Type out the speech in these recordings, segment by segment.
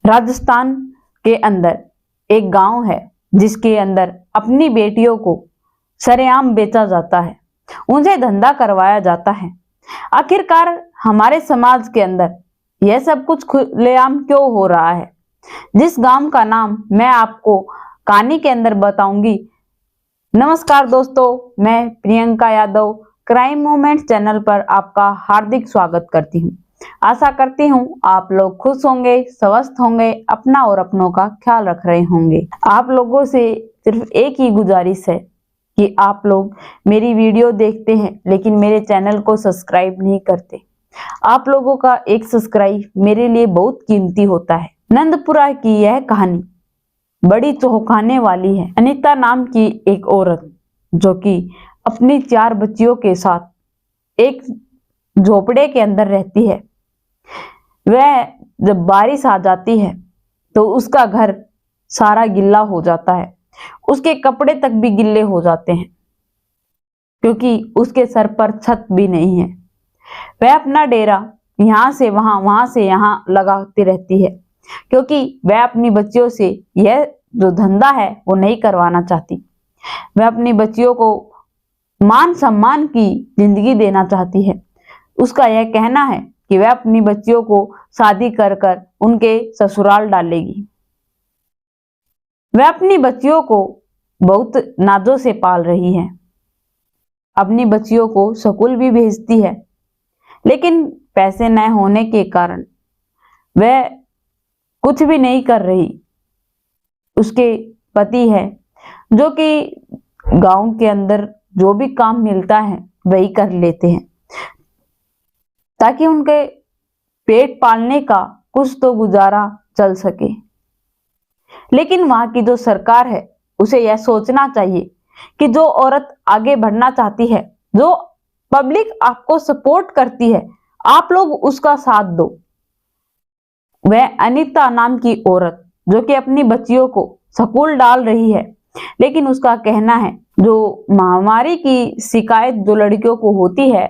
राजस्थान के अंदर एक गांव है जिसके अंदर अपनी बेटियों को सरेआम बेचा जाता है, उनसे धंधा करवाया जाता है। आखिरकार हमारे समाज के अंदर यह सब कुछ खुलेआम क्यों हो रहा है, जिस गांव का नाम मैं आपको कहानी के अंदर बताऊंगी। नमस्कार दोस्तों, मैं Priyanka Yadav crime moments channel पर आपका हार्दिक स्वागत करती हूं। आशा करती हूं आप लोग खुश होंगे, स्वस्थ होंगे, अपना और अपनों का ख्याल रख रहे होंगे। आप लोगों से सिर्फ एक ही गुजारिश है कि आप लोग मेरी वीडियो देखते हैं लेकिन मेरे चैनल को सब्सक्राइब नहीं करते। आप लोगों का एक सब्सक्राइब मेरे लिए बहुत कीमती होता है। नंदपुरा की यह कहानी बड़ी चौंकाने वाली है। अनीता नाम की एक औरत जो कि अपनी 4 बच्चियों के साथ एक झोपड़े के अंदर रहती है। वह जब बारिश आ जाती है तो उसका घर सारा गिल्ला हो जाता है, उसके कपड़े तक भी गिल्ले हो जाते हैं क्योंकि उसके सर पर छत भी नहीं है। वह अपना डेरा यहाँ से वहां, वहां से यहाँ लगाती रहती है क्योंकि वह अपनी बच्चियों से यह जो धंधा है वो नहीं करवाना चाहती। वह अपनी बच्चियों को मान सम्मान की जिंदगी देना चाहती है। उसका यह कहना है कि वह अपनी बच्चियों को शादी कर कर उनके ससुराल डालेगी। वह अपनी बच्चियों को बहुत नाजों से पाल रही है, अपनी बच्चियों को स्कूल भी भेजती है, लेकिन पैसे न होने के कारण वह कुछ भी नहीं कर रही। उसके पति है जो कि गांव के अंदर जो भी काम मिलता है वही कर लेते हैं ताकि उनके पेट पालने का कुछ तो गुजारा चल सके। लेकिन वहां की जो सरकार है उसे यह सोचना चाहिए कि जो औरत आगे बढ़ना चाहती है, जो पब्लिक आपको सपोर्ट करती है, आप लोग उसका साथ दो। वह अनीता नाम की औरत जो कि अपनी बच्चियों को स्कूल डाल रही है, लेकिन उसका कहना है जो महामारी की शिकायत जो लड़कियों को होती है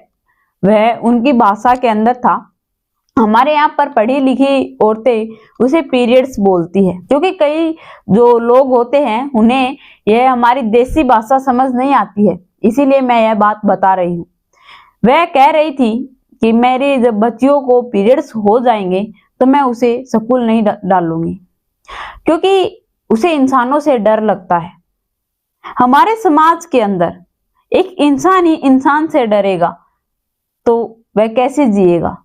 वह उनकी भाषा के अंदर था। हमारे यहाँ पर पढ़ी लिखी औरतें उसे पीरियड्स बोलती है क्योंकि कई जो लोग होते हैं उन्हें यह हमारी देसी भाषा समझ नहीं आती है, इसीलिए मैं यह बात बता रही हूँ। वह कह रही थी कि मेरी जब बच्चियों को पीरियड्स हो जाएंगे तो मैं उसे स्कूल नहीं डालूंगी क्योंकि उसे इंसानों से डर लगता है। हमारे समाज के अंदर एक इंसान ही इंसान से डरेगा तो वह कैसे जिएगा।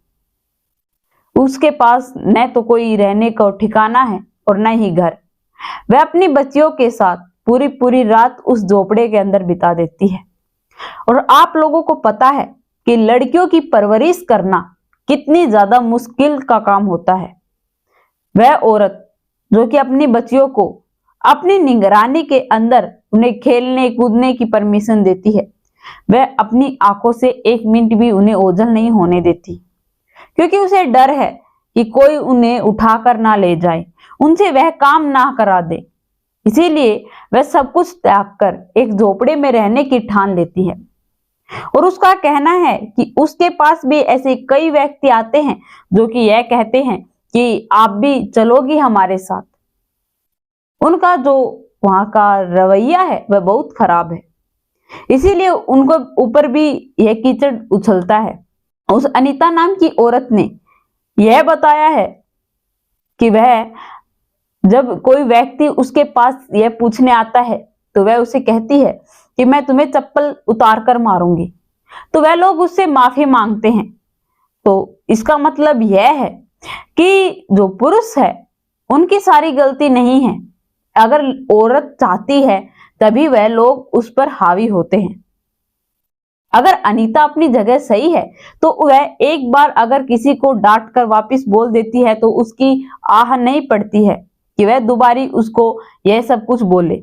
उसके पास न तो कोई रहने का ठिकाना है और न ही घर। वह अपनी बच्चियों के साथ पूरी पूरी रात उस झोपड़े के अंदर बिता देती है। और आप लोगों को पता है कि लड़कियों की परवरिश करना कितनी ज्यादा मुश्किल का काम होता है। वह औरत जो कि अपनी बच्चियों को अपनी निगरानी के अंदर उन्हें खेलने कूदने की परमिशन देती है, वह अपनी आंखों से 1 मिनट भी उन्हें ओझल नहीं होने देती क्योंकि उसे डर है कि कोई उन्हें उठाकर ना ले जाए, उनसे वह काम ना करा दे। इसीलिए वह सब कुछ त्याग कर एक झोपड़े में रहने की ठान लेती है। और उसका कहना है कि उसके पास भी ऐसे कई व्यक्ति आते हैं जो कि यह कहते हैं कि आप भी चलोगी हमारे साथ। उनका जो वहां का रवैया है वह बहुत खराब है, इसीलिए उनको ऊपर भी यह कीचड़ उछलता है। उस अनीता नाम की औरत ने यह बताया है कि वह जब कोई व्यक्ति उसके पास यह पूछने आता है तो वह उसे कहती है कि मैं तुम्हें चप्पल उतार कर मारूंगी, तो वह लोग उससे माफी मांगते हैं। तो इसका मतलब यह है कि जो पुरुष है उनकी सारी गलती नहीं है। अगर औरत चाहती है तभी वह लोग उस पर हावी होते हैं। अगर अनीता अपनी जगह सही है तो वह एक बार अगर किसी को डांट कर वापस बोल देती है तो उसकी आह नहीं पड़ती है कि वह दोबारा उसको यह सब कुछ बोले।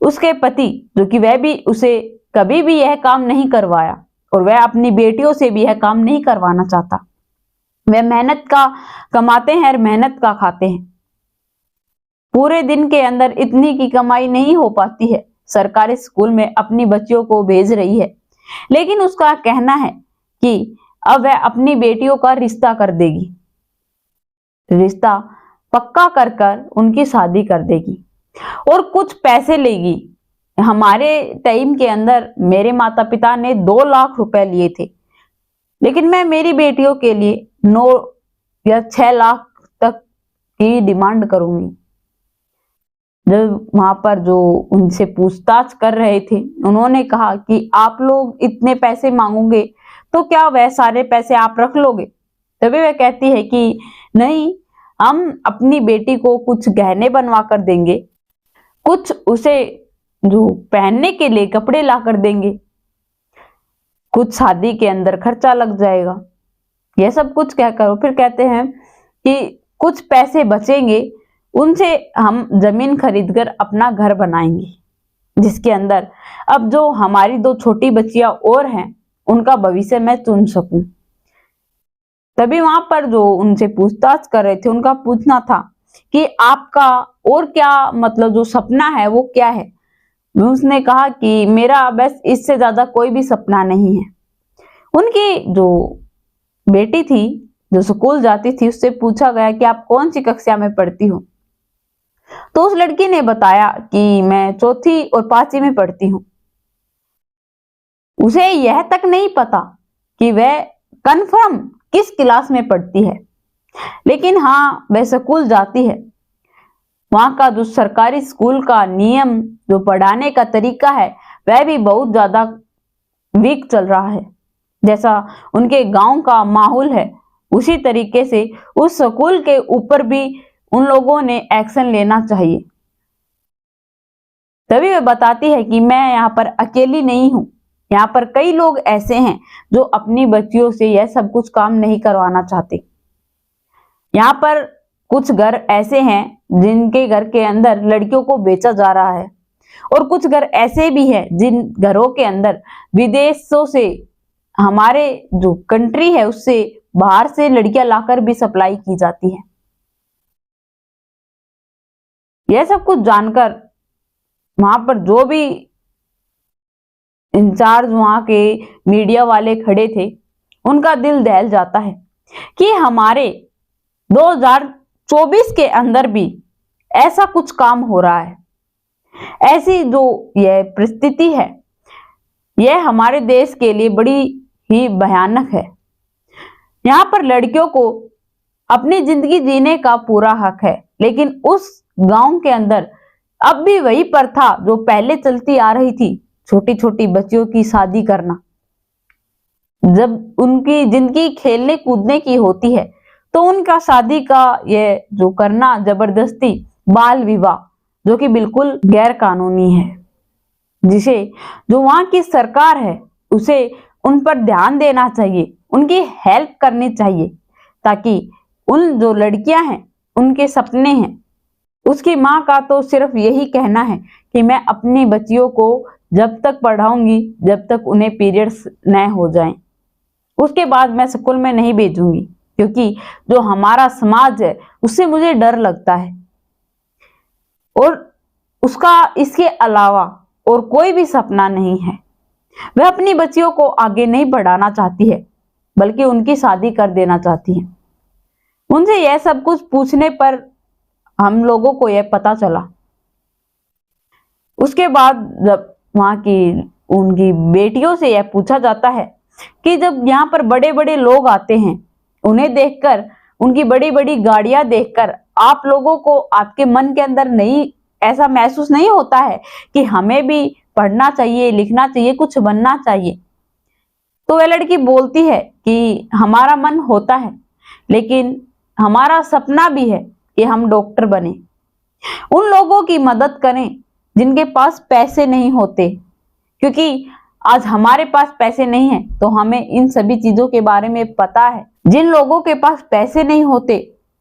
उसके पति जो कि वह भी उसे कभी भी यह काम नहीं करवाया और वह अपनी बेटियों से भी यह काम नहीं करवाना चाहता। वह मेहनत का कमाते हैं और मेहनत का खाते हैं। पूरे दिन के अंदर इतनी की कमाई नहीं हो पाती है। सरकारी स्कूल में अपनी बच्चियों को भेज रही है, लेकिन उसका कहना है कि अब वह अपनी बेटियों का रिश्ता कर देगी। रिश्ता पक्का कर कर उनकी शादी कर देगी और कुछ पैसे लेगी। हमारे टाइम के अंदर मेरे माता पिता ने 2 लाख रुपए लिए थे, लेकिन मैं मेरी बेटियों के लिए 9 या 6 लाख तक की डिमांड करूंगी। जब वहां पर जो उनसे पूछताछ कर रहे थे, उन्होंने कहा कि आप लोग इतने पैसे मांगोगे तो क्या वह सारे पैसे आप रख लोगे? तभी वह कहती है कि नहीं, हम अपनी बेटी को कुछ गहने बनवा कर देंगे, कुछ उसे जो पहनने के लिए कपड़े ला कर देंगे, कुछ शादी के अंदर खर्चा लग जाएगा। यह सब कुछ कहकर फिर कहते हैं कि कुछ पैसे बचेंगे, उनसे हम जमीन खरीदकर अपना घर बनाएंगे, जिसके अंदर अब जो हमारी 2 छोटी बच्चियां और हैं उनका भविष्य मैं चुन सकूं। तभी वहां पर जो उनसे पूछताछ कर रहे थे, उनका पूछना था कि आपका और क्या मतलब जो सपना है वो क्या है? उसने कहा कि मेरा बस इससे ज्यादा कोई भी सपना नहीं है। उनकी जो बेटी थी जो स्कूल जाती थी, उससे पूछा गया कि आप कौन सी कक्षा में पढ़ती हो? तो उस लड़की ने बताया कि मैं 4th और 5वीं में पढ़ती हूँ। उसे यह तक नहीं पता कि वह कंफर्म किस क्लास में पढ़ती है, लेकिन हाँ, वह स्कूल जाती है। वहां का जो सरकारी स्कूल का नियम, जो पढ़ाने का तरीका है, वह भी बहुत ज्यादा वीक चल रहा है। जैसा उनके गांव का माहौल है, उसी तरीके से उस स्कूल के ऊपर भी उन लोगों ने एक्शन लेना चाहिए। तभी वह बताती है कि मैं यहाँ पर अकेली नहीं हूँ, यहाँ पर कई लोग ऐसे हैं जो अपनी बच्चियों से यह सब कुछ काम नहीं करवाना चाहते। यहाँ पर कुछ घर ऐसे हैं जिनके घर के अंदर लड़कियों को बेचा जा रहा है, और कुछ घर ऐसे भी हैं जिन घरों के अंदर विदेशों से, हमारे जो कंट्री है उससे बाहर से लड़कियां लाकर भी सप्लाई की जाती है। यह सब कुछ जानकर वहां पर जो भी इंचार्ज वहां के मीडिया वाले खड़े थे, उनका दिल दहल जाता है कि हमारे 2024 के अंदर भी ऐसा कुछ काम हो रहा है। ऐसी जो यह परिस्थिति है, यह हमारे देश के लिए बड़ी ही भयानक है। यहाँ पर लड़कियों को अपनी जिंदगी जीने का पूरा हक है, लेकिन उस गांव के अंदर अब भी वही प्रथा जो पहले चलती आ रही थी, छोटी छोटी बच्चियों की शादी करना। जब उनकी जिंदगी खेलने कूदने की होती है तो उनका शादी का यह जो करना जबरदस्ती, बाल विवाह, जो कि बिल्कुल गैर कानूनी है, जिसे जो वहां की सरकार है उसे उन पर ध्यान देना चाहिए, उनकी हेल्प करनी चाहिए, ताकि उन जो लड़कियां हैं, उनके सपने हैं। उसकी माँ का तो सिर्फ यही कहना है कि मैं अपनी बच्चियों को जब तक पढ़ाऊंगी जब तक उन्हें पीरियड्स न हो जाएं, उसके बाद मैं स्कूल में नहीं भेजूंगी, क्योंकि जो हमारा समाज है उससे मुझे डर लगता है। और उसका इसके अलावा और कोई भी सपना नहीं है। वह अपनी बच्चियों को आगे नहीं बढ़ाना चाहती है, बल्कि उनकी शादी कर देना चाहती है। उनसे यह सब कुछ पूछने पर हम लोगों को यह पता चला। उसके बाद जब वहां की उनकी बेटियों से यह पूछा जाता है कि जब यहाँ पर बड़े बड़े लोग आते हैं, उन्हें देखकर, उनकी बड़ी बड़ी गाड़ियां देखकर आप लोगों को आपके मन के अंदर नहीं ऐसा महसूस नहीं होता है कि हमें भी पढ़ना चाहिए, लिखना चाहिए, कुछ बनना चाहिए? तो वह लड़की बोलती है कि हमारा मन होता है, लेकिन हमारा सपना भी है कि हम डॉक्टर बने, उन लोगों की मदद करें जिनके पास पैसे नहीं होते, क्योंकि आज हमारे पास पैसे नहीं है तो हमें इन सभी चीजों के बारे में पता है। जिन लोगों के पास पैसे नहीं होते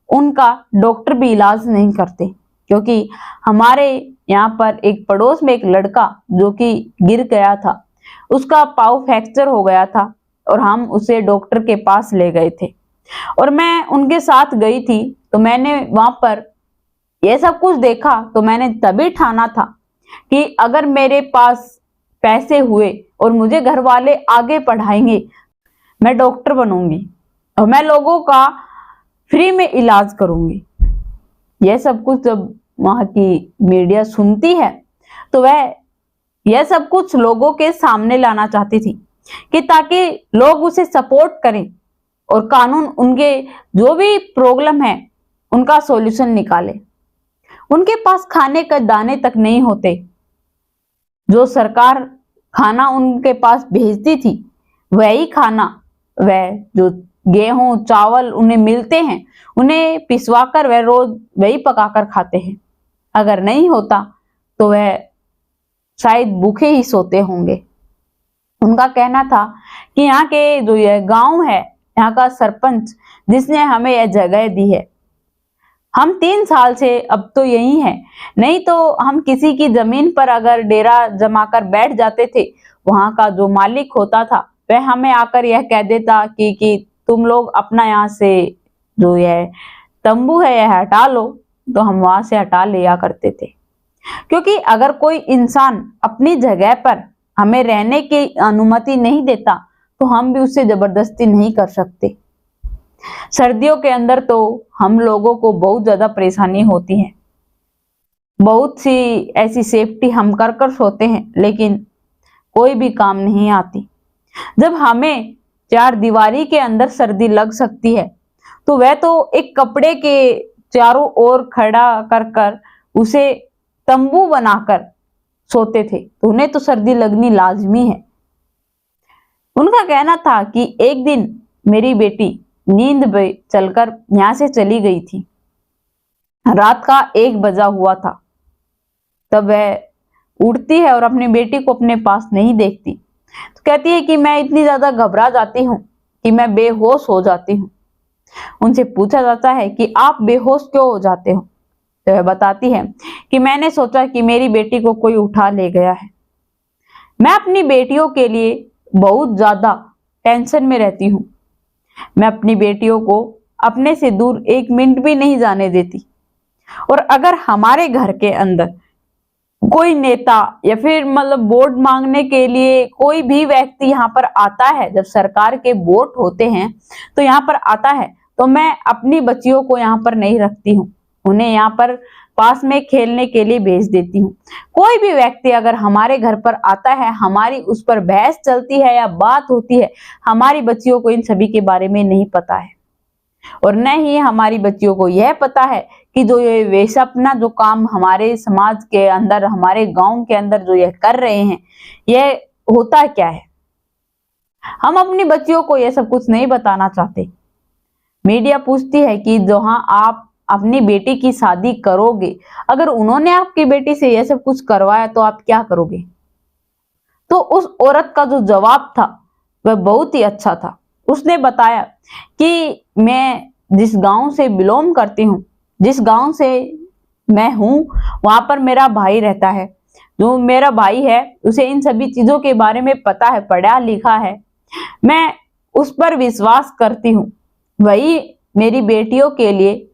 उनका डॉक्टर भी इलाज नहीं करते, क्योंकि हमारे यहाँ पर एक पड़ोस में एक लड़का जो कि गिर गया था, उसका पाँव फ्रैक्चर हो गया था और हम उसे डॉक्टर के पास ले गए थे और मैं उनके साथ गई थी। तो मैंने वहां पर यह सब कुछ देखा तो मैंने तभी ठाना था कि अगर मेरे पास पैसे हुए और मुझे घर वाले आगे पढ़ाएंगे, मैं डॉक्टर बनूंगी और मैं लोगों का फ्री में इलाज करूंगी। यह सब कुछ जब वहां की मीडिया सुनती है तो वह यह सब कुछ लोगों के सामने लाना चाहती थी कि ताकि लोग उसे सपोर्ट करें और कानून उनके जो भी प्रॉब्लम है उनका सॉल्यूशन निकाले। उनके पास खाने का दाने तक नहीं होते, जो सरकार खाना उनके पास भेजती थी वही खाना, वह जो गेहूं चावल उन्हें मिलते हैं उन्हें पिसवाकर वह रोज वही पकाकर खाते हैं। अगर नहीं होता तो वह शायद भूखे ही सोते होंगे। उनका कहना था कि यहाँ के जो यह गांव है, यहाँ का सरपंच जिसने हमें यह जगह दी है, हम 3 साल से अब तो यही हैं, नहीं तो हम किसी की जमीन पर अगर डेरा जमाकर बैठ जाते थे, वहां का जो मालिक होता था वह हमें आकर यह कह देता कि तुम लोग अपना यहाँ से जो यह तंबू है यह हटा लो, तो हम वहां से हटा लिया करते थे। क्योंकि अगर कोई इंसान अपनी जगह पर हमें रहने की अनुमति नहीं देता तो हम भी उससे जबरदस्ती नहीं कर सकते। सर्दियों के अंदर तो हम लोगों को बहुत ज्यादा परेशानी होती है, बहुत सी ऐसी सेफ्टी हम कर कर सोते हैं लेकिन कोई भी काम नहीं आती। जब हमें 4 दीवारी के अंदर सर्दी लग सकती है तो वह तो एक कपड़े के चारों ओर खड़ा कर कर उसे तंबू बनाकर सोते थे, तो उन्हें तो सर्दी लगनी लाजमी है। उनका कहना था कि एक दिन मेरी बेटी नींद में चलकर यहां से चली गई थी। रात का 1 बजा हुआ था। तब वह उठती है और अपनी बेटी को अपने पास नहीं देखती, तो कहती है कि मैं इतनी ज्यादा घबरा जाती हूँ कि मैं बेहोश हो जाती हूँ। उनसे पूछा जाता है कि आप बेहोश क्यों हो जाते हो, तो वह बताती है कि मैंने सोचा कि मेरी बेटी को कोई उठा ले गया है। मैं अपनी बेटियों के लिए बहुत ज्यादा टेंशन में रहती हूँ। मैं अपनी बेटियों को अपने से दूर 1 मिनट भी नहीं जाने देती। और अगर हमारे घर के अंदर कोई नेता या फिर मतलब वोट मांगने के लिए कोई भी व्यक्ति यहाँ पर आता है, जब सरकार के वोट होते हैं तो यहाँ पर आता है, तो मैं अपनी बच्चियों को यहाँ पर नहीं रखती हूँ, उन्हें यहाँ पर पास में खेलने के लिए भेज देती हूँ। कोई भी व्यक्ति अगर हमारे घर पर आता है, हमारी उस पर बहस चलती है या बात होती है, हमारी बच्चियों को इन सभी के बारे में नहीं पता है और न ही हमारी बच्चियों को यह पता है कि जो ये वेश्यापना जो काम हमारे समाज के अंदर, हमारे गांव के अंदर जो यह कर रहे हैं, यह होता क्या है। हम अपनी बच्चियों को यह सब कुछ नहीं बताना चाहते। मीडिया पूछती है कि जहां आप अपनी बेटी की शादी करोगे, अगर उन्होंने आपकी बेटी से यह सब कुछ करवाया तो आप क्या करोगे। तो उस औरत का जो जवाब था वह बहुत ही अच्छा था। उसने बताया कि मैं जिस गांव से बिलोंग करती हूँ, जिस गांव से मैं हूं, वहां पर मेरा भाई रहता है। जो मेरा भाई है उसे इन सभी चीजों के बारे में पता है, पढ़ा लिखा है। मैं उस पर विश्वास करती हूँ, वही मेरी बेटियों के लिए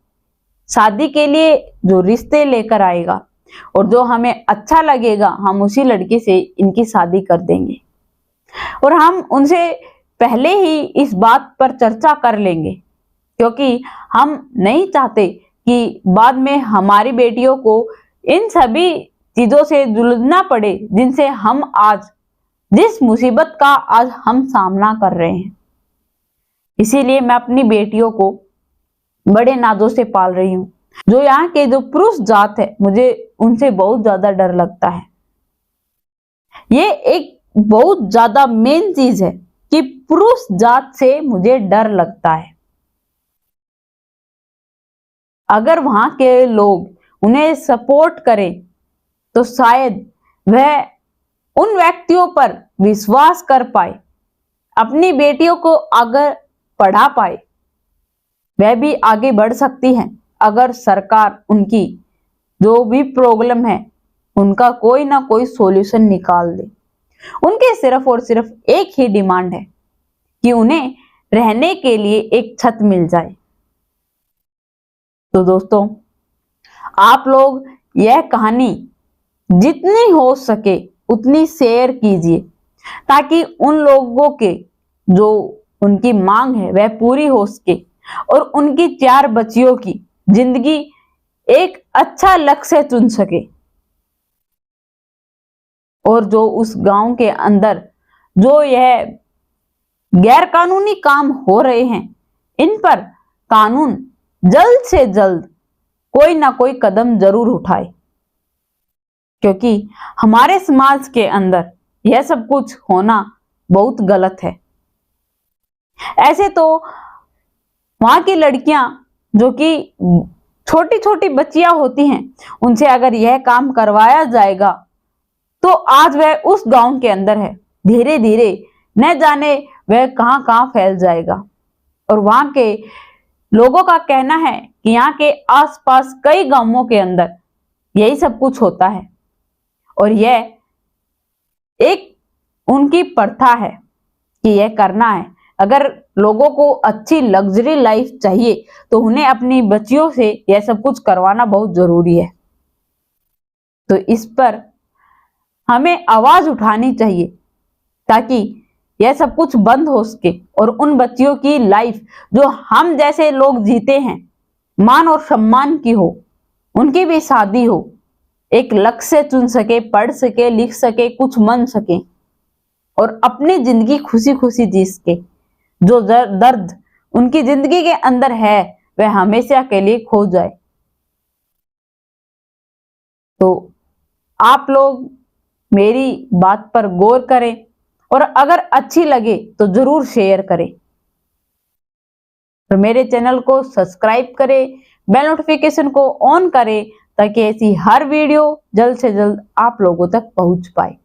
शादी के लिए जो रिश्ते लेकर आएगा और जो हमें अच्छा लगेगा हम उसी लड़के से इनकी शादी कर देंगे। और हम उनसे पहले ही इस बात पर चर्चा कर लेंगे, क्योंकि हम नहीं चाहते कि बाद में हमारी बेटियों को इन सभी चीजों से जूझना पड़े जिनसे हम आज, जिस मुसीबत का आज हम सामना कर रहे हैं। इसीलिए मैं अपनी बेटियों को बड़े नाजों से पाल रही हूँ। जो यहाँ के जो पुरुष जात है, मुझे उनसे बहुत ज्यादा डर लगता है। ये एक बहुत ज्यादा मेन चीज है कि पुरुष जात से मुझे डर लगता है। अगर वहां के लोग उन्हें सपोर्ट करें तो शायद वह उन व्यक्तियों पर विश्वास कर पाए, अपनी बेटियों को आगे पढ़ा पाए। वह भी आगे बढ़ सकती हैं अगर सरकार उनकी जो भी प्रॉब्लम है उनका कोई ना कोई सॉल्यूशन निकाल दे। उनके सिर्फ और सिर्फ एक ही डिमांड है कि उन्हें रहने के लिए एक छत मिल जाए। तो दोस्तों, आप लोग यह कहानी जितनी हो सके उतनी शेयर कीजिए, ताकि उन लोगों के जो उनकी मांग है वह पूरी हो सके और उनकी 4 बच्चियों की जिंदगी एक अच्छा लक्ष्य चुन सके और जो उस गांव के अंदर जो यह गैर कानूनी काम हो रहे हैं इन पर कानून जल्द से जल्द कोई ना कोई कदम जरूर उठाए, क्योंकि हमारे समाज के अंदर यह सब कुछ होना बहुत गलत है। ऐसे तो वहां की लड़कियां जो कि छोटी छोटी बच्चियां होती हैं उनसे अगर यह काम करवाया जाएगा तो आज वह उस गांव के अंदर है, धीरे धीरे न जाने वह कहां कहां फैल जाएगा। और वहां के लोगों का कहना है कि यहाँ के आसपास कई गांवों के अंदर यही सब कुछ होता है और यह एक उनकी प्रथा है कि यह करना है। अगर लोगों को अच्छी लग्जरी लाइफ चाहिए तो उन्हें अपनी बच्चियों से यह सब कुछ करवाना बहुत जरूरी है। तो इस पर हमें आवाज उठानी चाहिए ताकि यह सब कुछ बंद हो सके और उन बच्चियों की लाइफ जो हम जैसे लोग जीते हैं मान और सम्मान की हो, उनकी भी शादी हो, एक लक्ष्य चुन सके, पढ़ सके, लिख सके, कुछ बन सके और अपनी जिंदगी खुशी खुशी जी सके। जो दर्द उनकी जिंदगी के अंदर है वह हमेशा के लिए खो जाए। तो आप लोग मेरी बात पर गौर करें और अगर अच्छी लगे तो जरूर शेयर करें और मेरे चैनल को सब्सक्राइब करें, बेल नोटिफिकेशन को ऑन करें ताकि ऐसी हर वीडियो जल्द से जल्द आप लोगों तक पहुंच पाए।